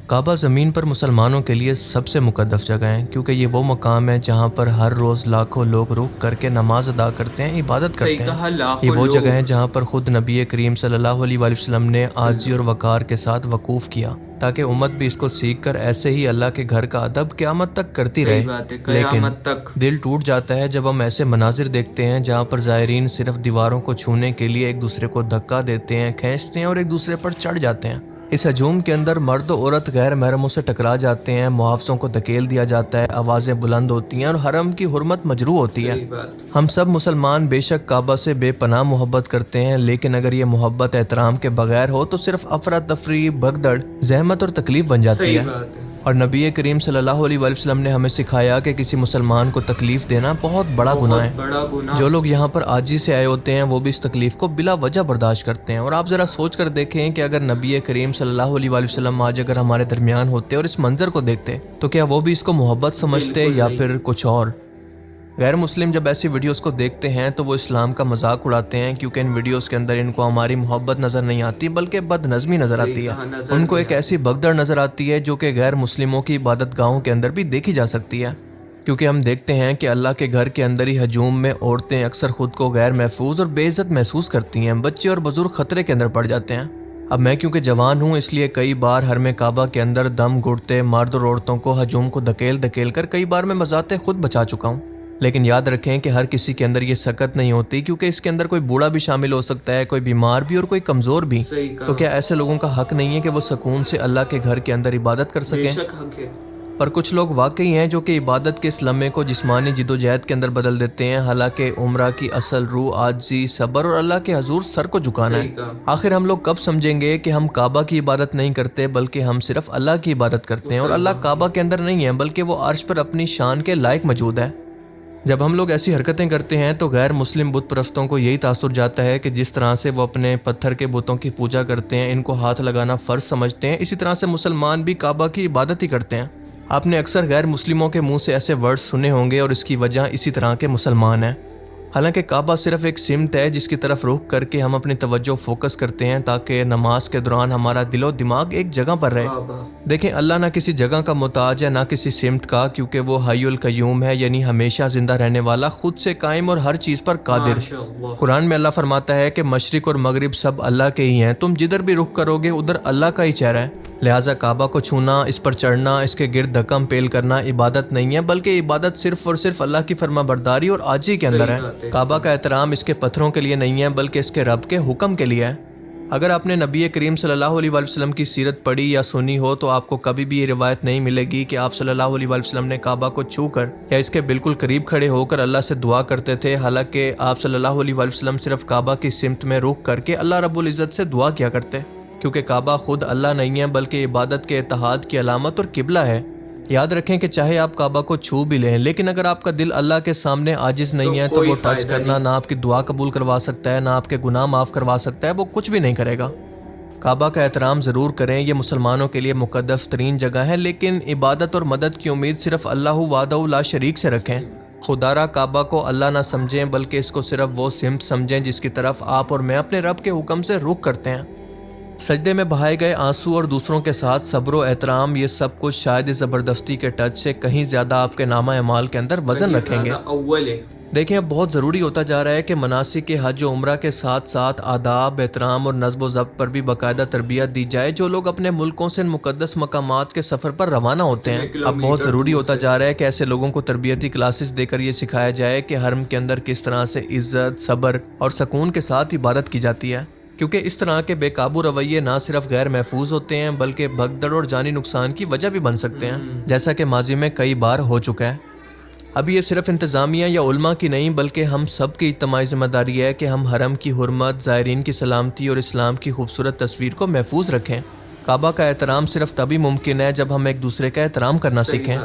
کعبہ زمین پر مسلمانوں کے لیے سب سے مقدس جگہ ہے، کیونکہ یہ وہ مقام ہے جہاں پر ہر روز لاکھوں لوگ رک کر کے نماز ادا کرتے ہیں، عبادت صحیح کرتے ہیں۔ کہا، یہ لاکھوں وہ جگہ ہے لوگ۔ جہاں پر خود نبی کریم صلی اللہ علیہ وآلہ وسلم نے عاجزی اور وقار کے ساتھ وقوف کیا، تاکہ امت بھی اس کو سیکھ کر ایسے ہی اللہ کے گھر کا ادب قیامت تک کرتی صحیح رہے۔ بات ہے، لیکن قیامت تک۔ دل ٹوٹ جاتا ہے جب ہم ایسے مناظر دیکھتے ہیں جہاں پر زائرین صرف دیواروں کو چھونے کے لیے ایک دوسرے کو دھکا دیتے ہیں، کھینچتے ہیں اور ایک دوسرے پر چڑھ جاتے ہیں۔ اس ہجوم کے اندر مرد و عورت غیر محرموں سے ٹکرا جاتے ہیں، محافظوں کو دھکیل دیا جاتا ہے، آوازیں بلند ہوتی ہیں اور حرم کی حرمت مجروح ہوتی ہے۔ صحیح بات۔ ہم سب مسلمان بے شک کعبہ سے بے پناہ محبت کرتے ہیں، لیکن اگر یہ محبت احترام کے بغیر ہو تو صرف افراتفری، بھگدڑ، زحمت اور تکلیف بن جاتی صحیح ہے۔ بات ہے۔ اور نبی کریم صلی اللہ علیہ وآلہ وسلم نے ہمیں سکھایا کہ کسی مسلمان کو تکلیف دینا بہت بڑا گناہ ہے۔ بہت بڑا گناہ۔ جو لوگ یہاں پر عاجزی سے آئے ہوتے ہیں وہ بھی اس تکلیف کو بلا وجہ برداشت کرتے ہیں۔ اور آپ ذرا سوچ کر دیکھیں کہ اگر نبی کریم صلی اللہ علیہ وآلہ وسلم آج اگر ہمارے درمیان ہوتے اور اس منظر کو دیکھتے تو کیا وہ بھی اس کو محبت سمجھتے بالکل یا نہیں۔ پھر کچھ اور؟ غیر مسلم جب ایسی ویڈیوز کو دیکھتے ہیں تو وہ اسلام کا مذاق اڑاتے ہیں، کیونکہ ان ویڈیوز کے اندر ان کو ہماری محبت نظر نہیں آتی بلکہ بد نظمی نظر صحیح آتی ہے۔ کہا، نظر ان کو نہیں ایک ایسی بھگدڑ نظر آتی ہے جو کہ غیر مسلموں کی عبادت گاہوں کے اندر بھی دیکھی جا سکتی ہے، کیونکہ ہم دیکھتے ہیں کہ اللہ کے گھر کے اندر ہی ہجوم میں عورتیں اکثر خود کو غیر محفوظ اور بے عزت محسوس کرتی ہیں، بچے اور بزرگ خطرے کے اندر پڑ جاتے ہیں۔ اب میں کیونکہ جوان ہوں اس لیے کئی بار حرم کعبہ کے اندر دم گھٹتے مرد اور عورتوں کو ہجوم کو دھکیل کر کئی بار میں بذات خود بچا چکا ہوں۔ لیکن یاد رکھیں کہ ہر کسی کے اندر یہ سکت نہیں ہوتی، کیونکہ اس کے اندر کوئی بوڑھا بھی شامل ہو سکتا ہے، کوئی بیمار بھی اور کوئی کمزور بھی۔ صحیح کہا۔ تو کیا ایسے لوگوں کا حق نہیں ہے کہ وہ سکون سے اللہ کے گھر کے اندر عبادت کر بے سکیں؟ شک حق ہے۔ پر کچھ لوگ واقعی ہیں جو کہ عبادت کے اس لمحے کو جسمانی جد و جہد کے اندر بدل دیتے ہیں، حالانکہ عمرہ کی اصل روح عاجزی، صبر اور اللہ کے حضور سر کو جھکانا صحیح ہے۔ کہا۔ آخر ہم لوگ کب سمجھیں گے کہ ہم کعبہ کی عبادت نہیں کرتے بلکہ ہم صرف اللہ کی عبادت کرتے ہیں، اور اللہ کعبہ کے اندر نہیں ہے بلکہ وہ عرش پر اپنی شان کے لائق موجود ہے۔ جب ہم لوگ ایسی حرکتیں کرتے ہیں تو غیر مسلم بت پرستوں کو یہی تاثر جاتا ہے کہ جس طرح سے وہ اپنے پتھر کے بتوں کی پوجا کرتے ہیں، ان کو ہاتھ لگانا فرض سمجھتے ہیں، اسی طرح سے مسلمان بھی کعبہ کی عبادت ہی کرتے ہیں۔ آپ نے اکثر غیر مسلموں کے منہ سے ایسے ورڈز سنے ہوں گے اور اس کی وجہ اسی طرح کے مسلمان ہیں۔ حالانکہ کعبہ صرف ایک سمت ہے جس کی طرف رخ کر کے ہم اپنی توجہ فوکس کرتے ہیں تاکہ نماز کے دوران ہمارا دل و دماغ ایک جگہ پر رہے۔ کعبہ۔ دیکھیں اللہ نہ کسی جگہ کا محتاج ہے نہ کسی سمت کا، کیونکہ وہ حی القیوم ہے، یعنی ہمیشہ زندہ رہنے والا، خود سے قائم اور ہر چیز پر قادر۔ ماشاء اللہ۔ قرآن میں اللہ فرماتا ہے کہ مشرق اور مغرب سب اللہ کے ہی ہیں، تم جدھر بھی رخ کرو گے ادھر اللہ کا ہی چہرہ ہے۔ لہٰذا کعبہ کو چھونا، اس پر چڑھنا، اس کے گرد دھکم پیل کرنا عبادت نہیں ہے، بلکہ عبادت صرف اور صرف اللہ کی فرما برداری اور عاجزی کے اندر ہے۔ صحیح بات ہے۔ کعبہ کا احترام اس کے پتھروں کے لیے نہیں ہے بلکہ اس کے رب کے حکم کے لیے ہے۔ اگر آپ نے نبی کریم صلی اللہ علیہ وآلہ وسلم کی سیرت پڑھی یا سنی ہو تو آپ کو کبھی بھی یہ روایت نہیں ملے گی کہ آپ صلی اللہ علیہ وآلہ وسلم نے کعبہ کو چھو کر یا اس کے بالکل قریب کھڑے ہو کر اللہ سے دعا کرتے تھے، حالانکہ آپ صلی اللہ علیہ وآلہ وسلم صرف کعبہ کی سمت میں رخ کر کے اللہ رب العزت سے دعا کیا کرتے، کیونکہ کعبہ خود اللہ نہیں ہے بلکہ عبادت کے اتحاد کی علامت اور قبلہ ہے۔ یاد رکھیں کہ چاہے آپ کعبہ کو چھو بھی لیں لیکن اگر آپ کا دل اللہ کے سامنے عاجز نہیں ہے تو کوئی وہ ٹچ فائدہ کرنا نہیں۔ نہ آپ کی دعا قبول کروا سکتا ہے، نہ آپ کے گناہ معاف کروا سکتا ہے، وہ کچھ بھی نہیں کرے گا۔ کعبہ کا احترام ضرور کریں، یہ مسلمانوں کے لیے مقدس ترین جگہ ہے، لیکن عبادت اور مدد کی امید صرف اللہ وحدہ لا شریک سے رکھیں۔ خدا را کعبہ کو اللہ نہ سمجھیں بلکہ اس کو صرف وہ سمت سمجھیں جس کی طرف آپ اور میں اپنے رب کے حکم سے رخ کرتے ہیں۔ سجدے میں بہائے گئے آنسو اور دوسروں کے ساتھ صبر و احترام، یہ سب کچھ شاید اس زبردستی کے ٹچ سے کہیں زیادہ آپ کے نامہ اعمال کے اندر وزن رکھیں گے۔ زیادہ اول ہے۔ دیکھیں اب بہت ضروری ہوتا جا رہا ہے کہ مناسک حج و عمرہ کے ساتھ ساتھ آداب، احترام اور نظم و ضبط پر بھی باقاعدہ تربیت دی جائے۔ جو لوگ اپنے ملکوں سے ان مقدس مقامات کے سفر پر روانہ ہوتے ہیں، اب بہت ضروری ہوتا جا رہا ہے کہ ایسے لوگوں کو تربیتی کلاسز دے کر یہ سکھایا جائے کہ حرم کے اندر کس طرح سے عزت، صبر اور سکون کے ساتھ عبادت کی جاتی ہے، کیونکہ اس طرح کے بے قابو رویے نہ صرف غیر محفوظ ہوتے ہیں بلکہ بھگدڑ اور جانی نقصان کی وجہ بھی بن سکتے ہیں، جیسا کہ ماضی میں کئی بار ہو چکا ہے۔ اب یہ صرف انتظامیہ یا علماء کی نہیں بلکہ ہم سب کی اجتماعی ذمہ داری ہے کہ ہم حرم کی حرمت، زائرین کی سلامتی اور اسلام کی خوبصورت تصویر کو محفوظ رکھیں۔ کعبہ کا احترام صرف تبھی ممکن ہے جب ہم ایک دوسرے کا احترام کرنا سیکھیں۔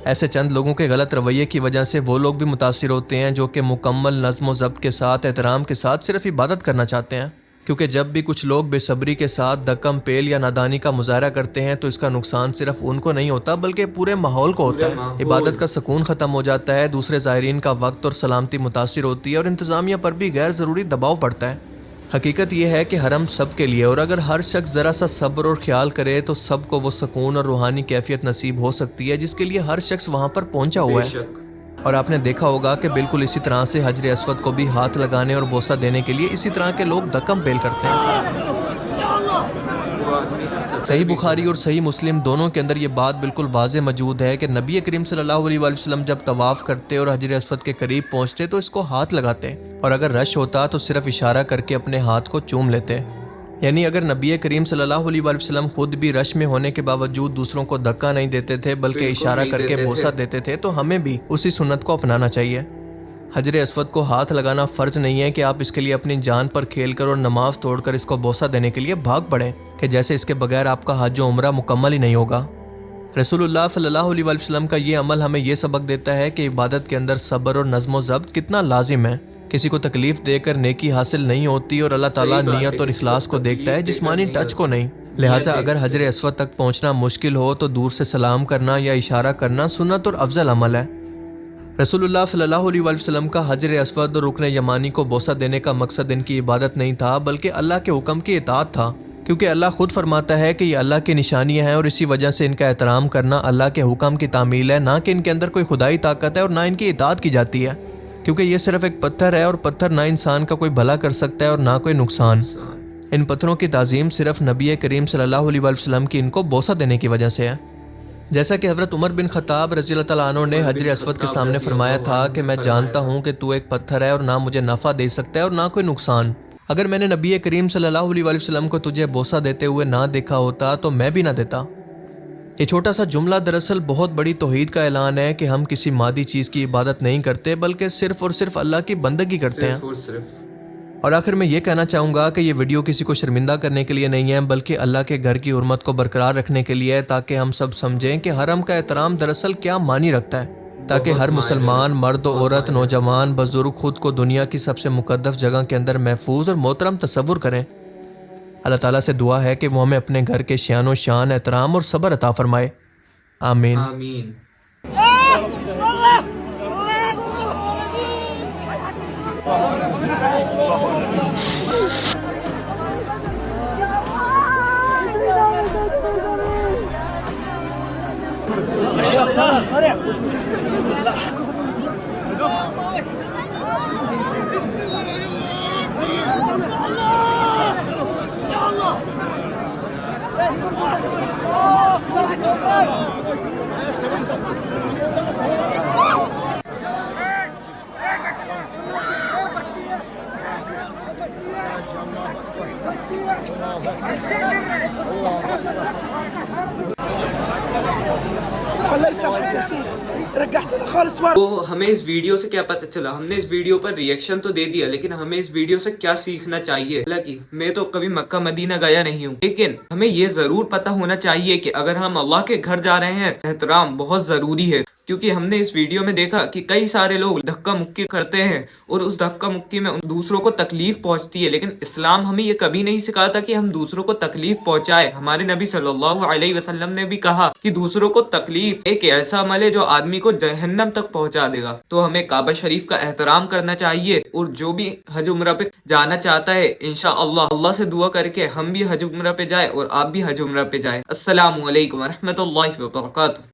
ایسے چند لوگوں کے غلط رویے کی وجہ سے وہ لوگ بھی متاثر ہوتے ہیں جو کہ مکمل نظم و ضبط کے ساتھ، احترام کے ساتھ صرف عبادت کرنا چاہتے ہیں، کیونکہ جب بھی کچھ لوگ بے صبری کے ساتھ دکم پیل یا نادانی کا مظاہرہ کرتے ہیں تو اس کا نقصان صرف ان کو نہیں ہوتا بلکہ پورے ماحول کو ہوتا ہے۔ عبادت کا سکون ختم ہو جاتا ہے، دوسرے زائرین کا وقت اور سلامتی متاثر ہوتی ہے اور انتظامیہ پر بھی غیر ضروری دباؤ پڑتا ہے۔ حقیقت یہ ہے کہ حرم سب کے لیے، اور اگر ہر شخص ذرا سا صبر اور خیال کرے تو سب کو وہ سکون اور روحانی کیفیت نصیب ہو سکتی ہے جس کے لیے ہر شخص وہاں پر پہنچا ہوا ہے۔ اور آپ نے دیکھا ہوگا کہ بالکل اسی طرح سے حجر اسود کو بھی ہاتھ لگانے اور بوسہ دینے کے لیے اسی طرح کے لوگ دھکم پیل کرتے ہیں۔ صحیح بخاری اور صحیح مسلم دونوں کے اندر یہ بات بالکل واضح موجود ہے کہ نبی کریم صلی اللہ علیہ وسلم جب طواف کرتے اور حجر اسود کے قریب پہنچتے تو اس کو ہاتھ لگاتے، اور اگر رش ہوتا تو صرف اشارہ کر کے اپنے ہاتھ کو چوم لیتے۔ یعنی اگر نبی کریم صلی اللہ علیہ وسلم خود بھی رش میں ہونے کے باوجود دوسروں کو دھکا نہیں دیتے تھے بلکہ اشارہ کر کے بوسہ دیتے تھے، تو ہمیں بھی اسی سنت کو اپنانا چاہیے۔ حجر اسود کو ہاتھ لگانا فرض نہیں ہے کہ آپ اس کے لیے اپنی جان پر کھیل کر اور نماز توڑ کر اس کو بوسہ دینے کے لیے بھاگ پڑیں کہ جیسے اس کے بغیر آپ کا حج و عمرہ مکمل ہی نہیں ہوگا۔ رسول اللہ صلی اللہ علیہ وسلم کا یہ عمل ہمیں یہ سبق دیتا ہے کہ عبادت کے اندر صبر اور نظم و ضبط کتنا لازم ہے۔ کسی کو تکلیف دے کر نیکی حاصل نہیں ہوتی، اور اللہ تعالیٰ نیت اور اخلاص کو دیکھتا ہے، جسمانی ٹچ کو نہیں۔ لہٰذا اگر حجر اسود تک پہنچنا مشکل ہو تو دور سے سلام کرنا یا اشارہ کرنا سنت اور افضل عمل ہے۔ رسول اللہ صلی اللہ علیہ وسلم کا حجر اسود اور رکن یمانی کو بوسہ دینے کا مقصد ان کی عبادت نہیں تھا بلکہ اللہ کے حکم کی اطاعت تھا، کیونکہ اللہ خود فرماتا ہے کہ یہ اللہ کی نشانیاں ہیں اور اسی وجہ سے ان کا احترام کرنا اللہ کے حکم کی تعمیل ہے، نہ کہ ان کے اندر کوئی خدائی طاقت ہے اور نہ ان کی اطاعت کی جاتی ہے، کیونکہ یہ صرف ایک پتھر ہے اور پتھر نہ انسان کا کوئی بھلا کر سکتا ہے اور نہ کوئی نقصان۔ ان پتھروں کی تعظیم صرف نبی کریم صلی اللہ علیہ وسلم کی ان کو بوسہ دینے کی وجہ سے ہے۔ جیسا کہ حضرت عمر بن خطاب رضی اللہ تعالیٰ عنہ نے حجر اسود کے سامنے فرمایا تھا کہ میں جانتا ہوں کہ تو ایک پتھر ہے اور نہ مجھے نفع دے سکتا ہے اور نہ کوئی نقصان۔ اگر میں نے نبی کریم صلی اللہ علیہ وسلم کو تجھے بوسہ دیتے ہوئے نہ دیکھا ہوتا تو میں بھی نہ دیتا۔ یہ چھوٹا سا جملہ دراصل بہت بڑی توحید کا اعلان ہے کہ ہم کسی مادی چیز کی عبادت نہیں کرتے بلکہ صرف اور صرف اللہ کی بندگی کرتے ہیں۔ اور آخر میں یہ کہنا چاہوں گا کہ یہ ویڈیو کسی کو شرمندہ کرنے کے لیے نہیں ہے بلکہ اللہ کے گھر کی حرمت کو برقرار رکھنے کے لیے ہے، تاکہ ہم سب سمجھیں کہ حرم کا احترام دراصل کیا معنی رکھتا ہے، تاکہ ہر مسلمان مرد و عورت، نوجوان، بزرگ خود کو دنیا کی سب سے مقدس جگہ کے اندر محفوظ اور محترم تصور کریں۔ اللہ تعالیٰ سے دعا ہے کہ وہ ہمیں اپنے گھر کے شان و شان، احترام اور صبر عطا فرمائے۔ آمین۔ تو ہمیں اس ویڈیو سے کیا پتہ چلا؟ ہم نے اس ویڈیو پر ریئیکشن تو دے دیا، لیکن ہمیں اس ویڈیو سے کیا سیکھنا چاہیے؟ حالانکہ میں تو کبھی مکہ مدینہ گیا نہیں ہوں، لیکن ہمیں یہ ضرور پتہ ہونا چاہیے کہ اگر ہم اللہ کے گھر جا رہے ہیں احترام بہت ضروری ہے، کیونکہ ہم نے اس ویڈیو میں دیکھا کہ کئی سارے لوگ دھکا مکی کرتے ہیں اور اس دھکا مکی میں دوسروں کو تکلیف پہنچتی ہے، لیکن اسلام ہمیں یہ کبھی نہیں سکھاتا کہ ہم دوسروں کو تکلیف پہنچائے۔ ہمارے نبی صلی اللہ علیہ وسلم نے بھی کہا کہ دوسروں کو تکلیف ایک ایسا عمل ہے جو آدمی کو جہنم تک پہنچا دے گا۔ تو ہمیں کعبہ شریف کا احترام کرنا چاہیے، اور جو بھی حج عمرہ پہ جانا چاہتا ہے انشاءاللہ اللہ سے دعا کر کے ہم بھی حج عمرہ پہ جائے اور آپ بھی حج عمرہ پہ جائے۔ السلام علیکم ورحمۃ اللہ وبرکاتہ۔